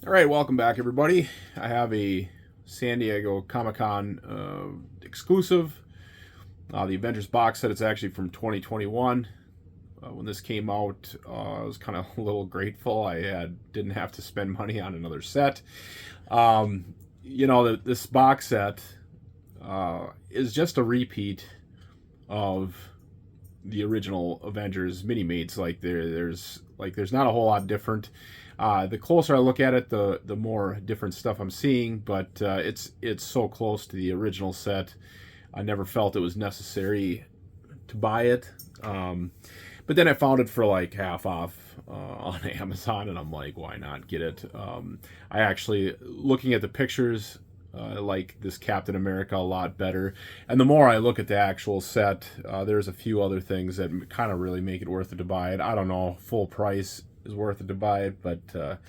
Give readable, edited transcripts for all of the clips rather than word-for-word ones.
All right, welcome back, everybody. I have a San Diego Comic-Con exclusive, the Avengers box set. It's actually from 2021. When this came out, I was kind of a little grateful. Didn't have to spend money on another set. This box set is just a repeat of the original Avengers Minimates. There's not a whole lot different. The closer I look at it, the more different stuff I'm seeing. But it's so close to the original set. I never felt it was necessary to buy it. But then I found it for like half off on Amazon, and I'm like, why not get it? I actually, looking at the pictures, like this Captain America a lot better. And the more I look at the actual set, there's a few other things that kind of really make it worth it to buy it. I don't know, full price is worth it to buy it, but it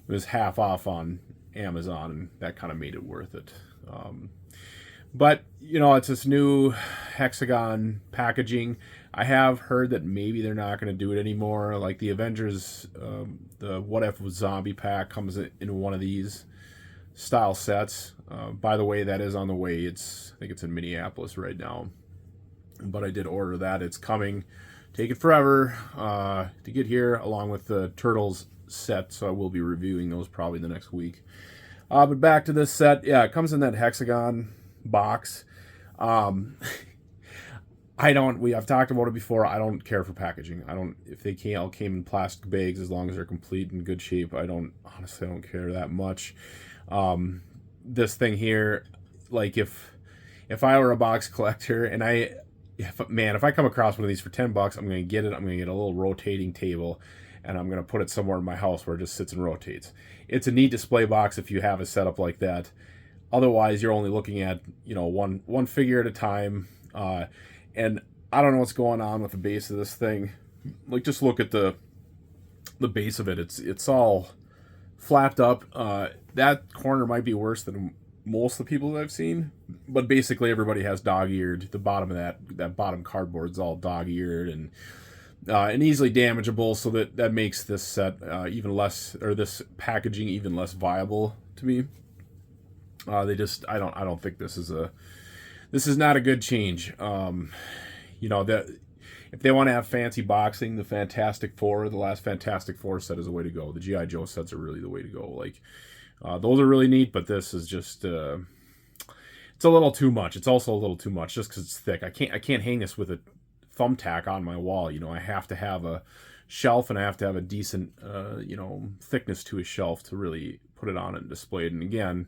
was half off on Amazon, and that kind of made it worth it. But it's this new hexagon packaging. I have heard that maybe they're not going to do it anymore. Like the Avengers, the What If Zombie pack comes in one of these style sets. By the way, that is on the way. I think it's in Minneapolis right now. But I did order that. It's coming. Taking forever to get here, along with the Turtles set. So I will be reviewing those probably the next week. But back to this set. Yeah, it comes in that hexagon box. I've talked about it before. I don't care for packaging. If they all came in plastic bags, as long as they're complete and good shape, I don't care that much. This thing here, like if I were a box collector and if I come across one of these for $10, I'm going to get it. I'm going to get a little rotating table, and I'm going to put it somewhere in my house where it just sits and rotates. It's a neat display box if you have a setup like that. Otherwise, you're only looking at one figure at a time, and I don't know what's going on with the base of this thing. Like, just look at the base of it. It's all flapped up. That corner might be worse than most of the people that I've seen, but basically everybody has dog-eared. The bottom of that bottom cardboard's all dog-eared and easily damageable, so that makes this set even less, or this packaging even less viable to me. I don't think this is not a good change. That if they want to have fancy boxing, the last Fantastic Four set is the way to go. The G.I. Joe sets are really the way to go. Like, those are really neat, but this is just it's a little too much. It's also a little too much just because it's thick. I can't hang this with a thumbtack on my wall. I have to have a shelf, and I have to have a decent thickness to a shelf to really put it on and display it. And again,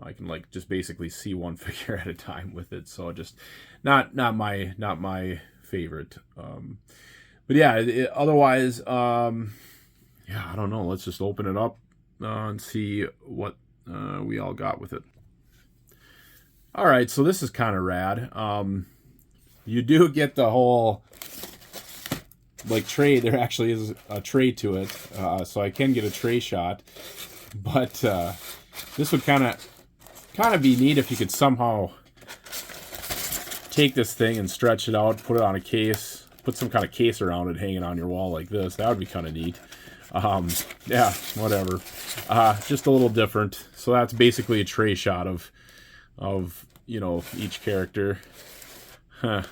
I can just basically see one figure at a time with it. So just not my favorite. But yeah, otherwise, I don't know. Let's just open it up and see what we all got with it. All right, so this is kind of rad. You do get the whole tray. There actually is a tray to it, so I can get a tray shot. But this would kind of be neat if you could somehow take this thing and stretch it out, put it on a case, put some kind of case around it, hanging on your wall like this. That would be kind of neat. Yeah, whatever. Just a little different. So that's basically a tray shot of each character. Huh.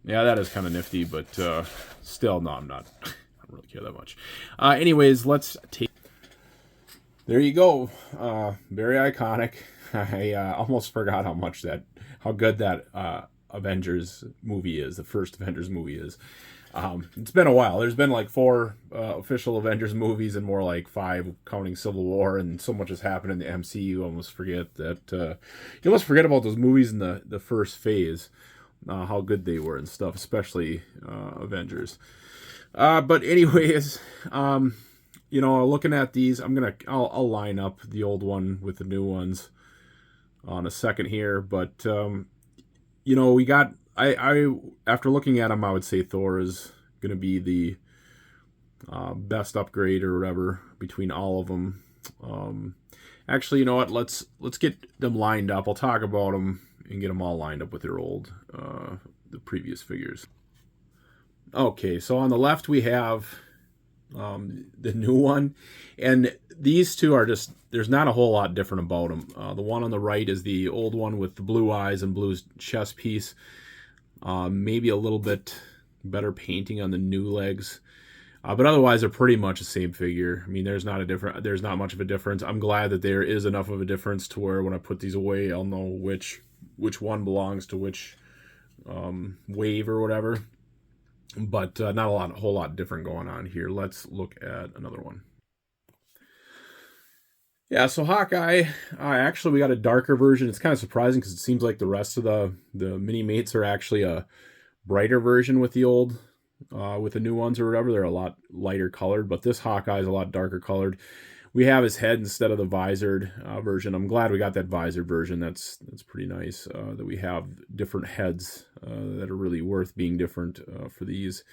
Yeah, that is kind of nifty, but still, no, I'm not. I don't really care that much. Anyways, let's take. There you go. Very iconic. I almost forgot how good that Avengers movie is. The first Avengers movie is. It's been a while. There's been like 4 official Avengers movies and more like 5 counting Civil War, and so much has happened in the MCU. You almost forget about those movies in the first phase, how good they were and stuff, especially Avengers. But anyways, looking at these, I'll line up the old one with the new ones on a second here. But we got. I after looking at them, I would say Thor is going to be the best upgrade or whatever between all of them. Actually, you know what? Let's get them lined up. I'll talk about them and get them all lined up with their the previous figures. Okay, so on the left we have the new one, and these two are just, there's not a whole lot different about them. The one on the right is the old one with the blue eyes and blue chest piece. Maybe a little bit better painting on the new legs. But otherwise, they're pretty much the same figure. I mean, there's not much of a difference. I'm glad that there is enough of a difference to where when I put these away, I'll know which one belongs to which wave or whatever. But not a whole lot different going on here. Let's look at another one. Yeah, so Hawkeye, actually we got a darker version. It's kind of surprising because it seems like the rest of the Minimates are actually a brighter version with the old, with the new ones or whatever. They're a lot lighter colored, but this Hawkeye is a lot darker colored. We have his head instead of the visored version. I'm glad we got that visored version. That's pretty nice that we have different heads that are really worth being different for these.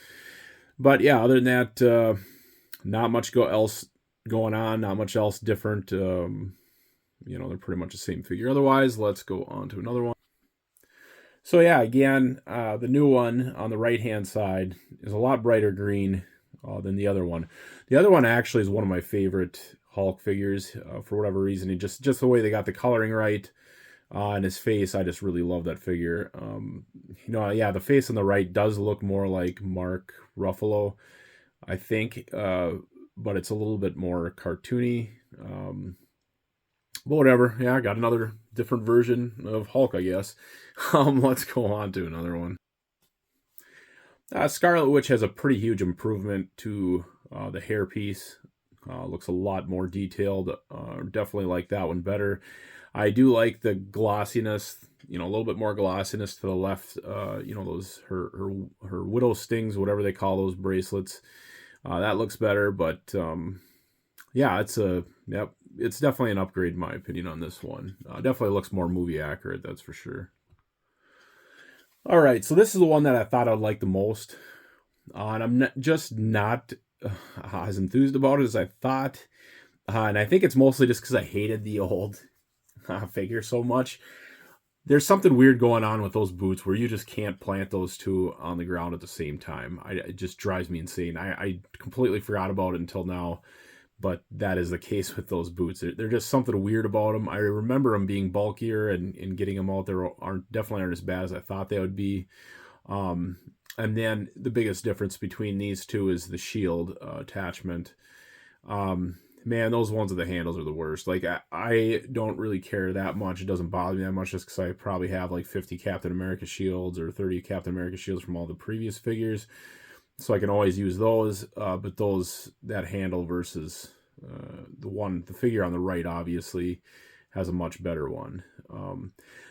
But yeah, other than that, not much else going on, not much else different. They're pretty much the same figure. Otherwise, let's go on to another one. So yeah, again, the new one on the right-hand side is a lot brighter green than the other one. The other one actually is one of my favorite Hulk figures for whatever reason. Just the way they got the coloring right and his face, I just really love that figure. Yeah, the face on the right does look more like Mark Ruffalo, I think, but it's a little bit more cartoony. But whatever. Yeah, I got another different version of Hulk, I guess. Let's go on to another one. Scarlet Witch has a pretty huge improvement to the hairpiece. Looks a lot more detailed. Definitely like that one better. I do like the glossiness, a little bit more glossiness to the left. Those her widow stings, whatever they call those bracelets. That looks better, but yeah, it's definitely an upgrade in my opinion on this one. Definitely looks more movie accurate, that's for sure. All right, so this is the one that I thought I'd like the most, and I'm not as enthused about it as I thought, and I think it's mostly just because I hated the old figure so much. There's something weird going on with those boots where you just can't plant those two on the ground at the same time. It just drives me insane. I completely forgot about it until now, but that is the case with those boots. They're just something weird about them. I remember them being bulkier and getting them out there definitely aren't as bad as I thought they would be. And then the biggest difference between these two is the shield attachment. Man, those ones with the handles are the worst. Like, I don't really care that much. It doesn't bother me that much just because I probably have like 50 Captain America shields or 30 Captain America shields from all the previous figures. So I can always use those. But that handle versus the figure on the right obviously has a much better one.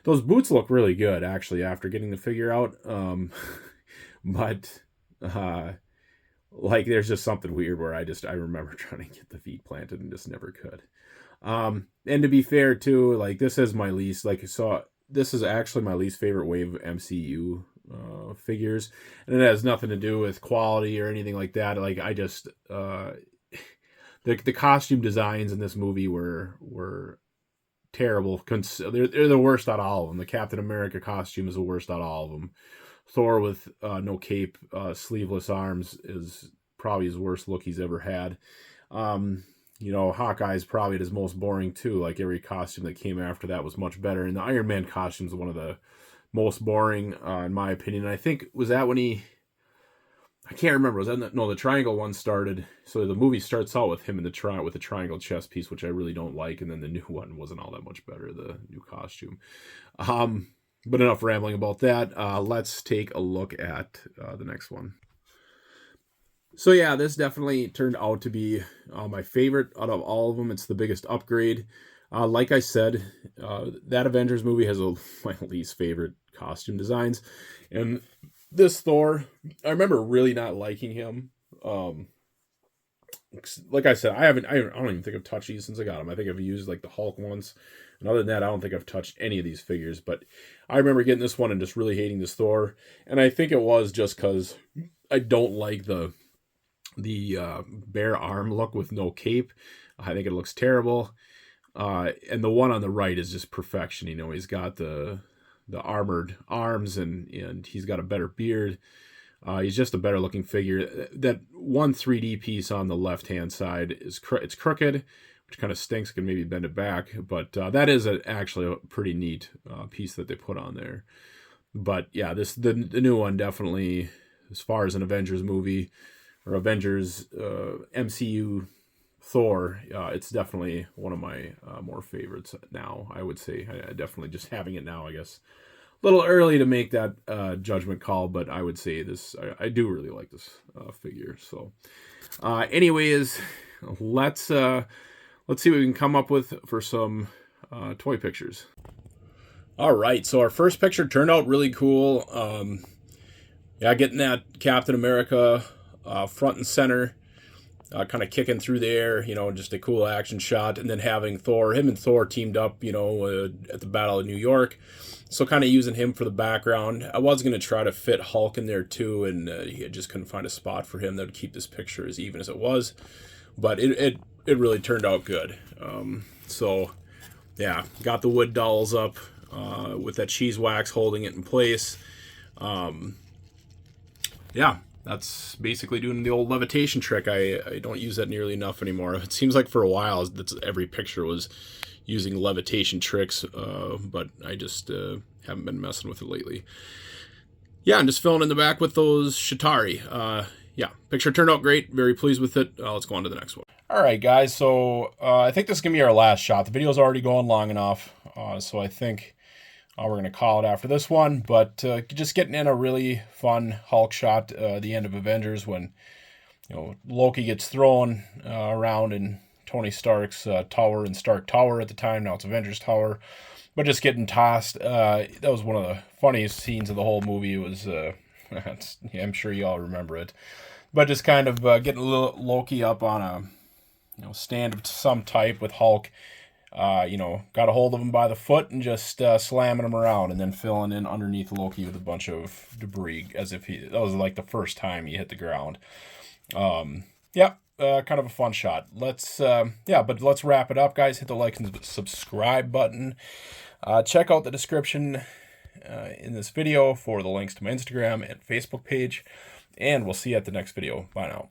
Those boots look really good, actually, after getting the figure out. But like, there's just something weird where I remember trying to get the feet planted and just never could. And to be fair too, like, this is actually my least favorite wave of MCU figures, and it has nothing to do with quality or anything like that. Like, I just the costume designs in this movie were terrible. They're the worst out of all of them. The Captain America costume is the worst out of all of them. Thor with no cape, sleeveless arms is probably his worst look he's ever had. Hawkeye is probably his most boring too. Like, every costume that came after that was much better. And the Iron Man costume is one of the most boring, in my opinion. I think, was that when I can't remember. Was that the triangle one started? So the movie starts out with him in with the triangle chest piece, which I really don't like. And then the new one wasn't all that much better, the new costume. But enough rambling about that. Let's take a look at the next one. So yeah, this definitely turned out to be my favorite out of all of them. It's the biggest upgrade. Like I said, that Avengers movie has my least favorite costume designs. And this Thor, I remember really not liking him. Like I said, I don't even think I've touched these since I got them. I think I've used like the Hulk once. And other than that, I don't think I've touched any of these figures. But I remember getting this one and just really hating this Thor. And I think it was just because I don't like the bare arm look with no cape. I think it looks terrible. And the one on the right is just perfection. He's got the armored arms and he's got a better beard. He's just a better looking figure. That one 3D piece on the left hand side it's crooked, which kind of stinks. I can maybe bend it back, but that is actually a pretty neat piece that they put on there. But yeah, the new one definitely, as far as an Avengers movie or Avengers MCU Thor, it's definitely one of my more favorites now. I would say I definitely, just having it now, I guess a little early to make that judgment call, but I would say this, I do really like this figure. So anyways, let's see what we can come up with for some toy pictures. All right, so our first picture turned out really cool. Yeah, getting that Captain America front and center, kind of kicking through the air, you know, just a cool action shot, and then having him and Thor teamed up, you know, at the Battle of New York. So kind of using him for the background. I was going to try to fit Hulk in there too, and I just couldn't find a spot for him that would keep this picture as even as it was. But it really turned out good. So yeah, got the wood dowels up with that cheese wax holding it in place. Yeah, that's basically doing the old levitation trick. I don't use that nearly enough anymore. It seems like for a while every picture was using levitation tricks, but I just haven't been messing with it lately. Yeah, I'm just filling in the back with those Shatari. Yeah, picture turned out great. Very pleased with it. Let's go on to the next one. All right, guys. So I think this is going to be our last shot. The video's already going long enough, so I think we're going to call it after this one. But just getting in a really fun Hulk shot at the end of Avengers when, you know, Loki gets thrown around in Tony Stark's tower, and Stark Tower at the time. Now it's Avengers Tower. But just getting tossed. That was one of the funniest scenes of the whole movie. It was, I'm sure you all remember it. But just kind of getting a little Loki up on a, you know, stand of some type with Hulk. You know, got a hold of him by the foot and just slamming him around, and then filling in underneath Loki with a bunch of debris as if that was like the first time he hit the ground. Yeah. Kind of a fun shot. Let's wrap it up, guys. Hit the like and subscribe button. Check out the description in this video for the links to my Instagram and Facebook page, and we'll see you at the next video. Bye now.